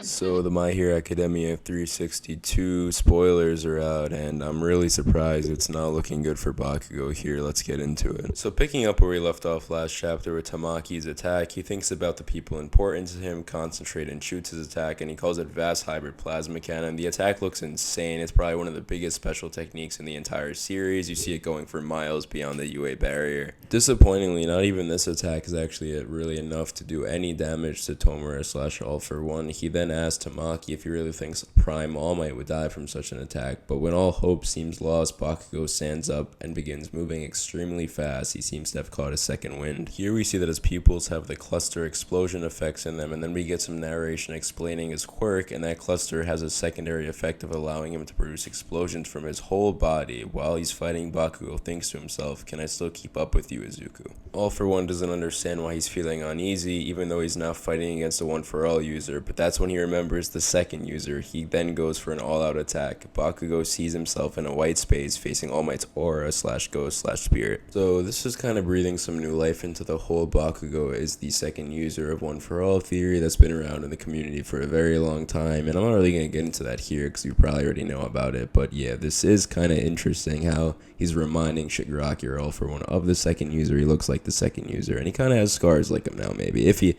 So the My Hero Academia 362 spoilers are out, and I'm really surprised it's not looking good for Bakugo here. Let's get into it. So picking up where we left off last chapter with Tamaki's attack, he thinks about the people important to him, concentrates and shoots his attack, and he calls it Vast Hybrid Plasma Cannon. The attack looks insane. It's probably one of the biggest special techniques in the entire series. You see it going for miles beyond the UA barrier. Disappointingly, not even this attack is actually really enough to do any damage to Tomura / All for One. He then asked Tamaki if he really thinks Prime All Might would die from such an attack, but when all hope seems lost, Bakugo stands up and begins moving extremely fast. He seems to have caught a second wind. Here we see that his pupils have the cluster explosion effects in them, and then we get some narration explaining his quirk, and that cluster has a secondary effect of allowing him to produce explosions from his whole body. While he's fighting, Bakugo thinks to himself, "Can I still keep up with you, Izuku?" All for One doesn't understand why he's feeling uneasy, even though he's now fighting against a One-for-All user, but that's when he remembers the second user. He then goes for an all-out attack. Bakugo sees himself in a white space facing All Might's aura / ghost / spirit. So this is kind of breathing some new life into the whole Bakugo is the second user of One-for-All theory that's been around in the community for a very long time, and I'm not really going to get into that here because you probably already know about it, but yeah, this is kind of interesting how he's reminding Shigaraki or All for One of the second user. He looks like the second user, and he kind of has scars like him now, maybe, if he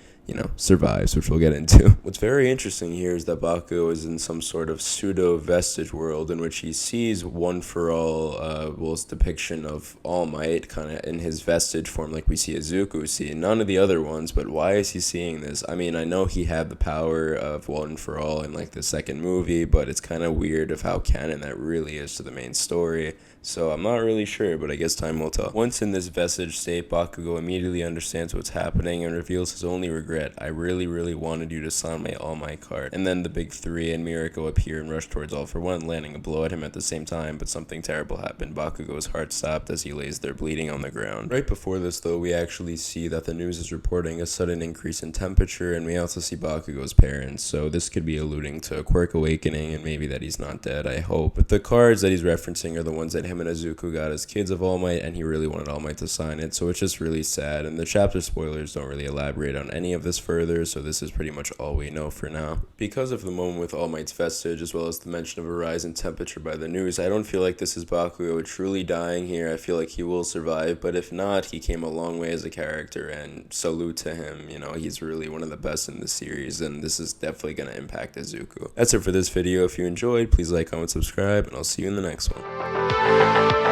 survives, which we'll get into. What's very interesting here is that Bakugo is in some sort of pseudo Vestige World in which he sees One for All, Will's depiction of All Might kind of in his vestige form like we see Izuku see. None of the other ones, but why is he seeing this? I mean, I know he had the power of One for All in like the second movie, but it's kind of weird of how canon that really is to the main story. So I'm not really sure, but I guess time will tell. Once in this vestige state, Bakugo immediately understands what's happening and reveals his only regret. I really wanted you to sign my All Might card. And then the big three and Mirako appear and rush towards All for One, landing a blow at him at the same time, but something terrible happened. Bakugo's heart stopped as he lays there bleeding on the ground. Right before this though, we actually see that the news is reporting a sudden increase in temperature, and we also see Bakugo's parents, so this could be alluding to a quirk awakening and maybe that he's not dead, I hope. But the cards that he's referencing are the ones that him and Izuku got as kids of All Might, and he really wanted All Might to sign it, so it's just really sad, and the chapter spoilers don't really elaborate on any of this further, so this is pretty much all we know for now. Because of the moment with All Might's vestige, as well as the mention of a rise in temperature by the news, I don't feel like this is Bakugo truly dying here. I feel like he will survive, but if not, he came a long way as a character, and salute to him. He's really one of the best in the series, and this is definitely going to impact Izuku. That's it for this video. If you enjoyed, please like, comment, subscribe, and I'll see you in the next one.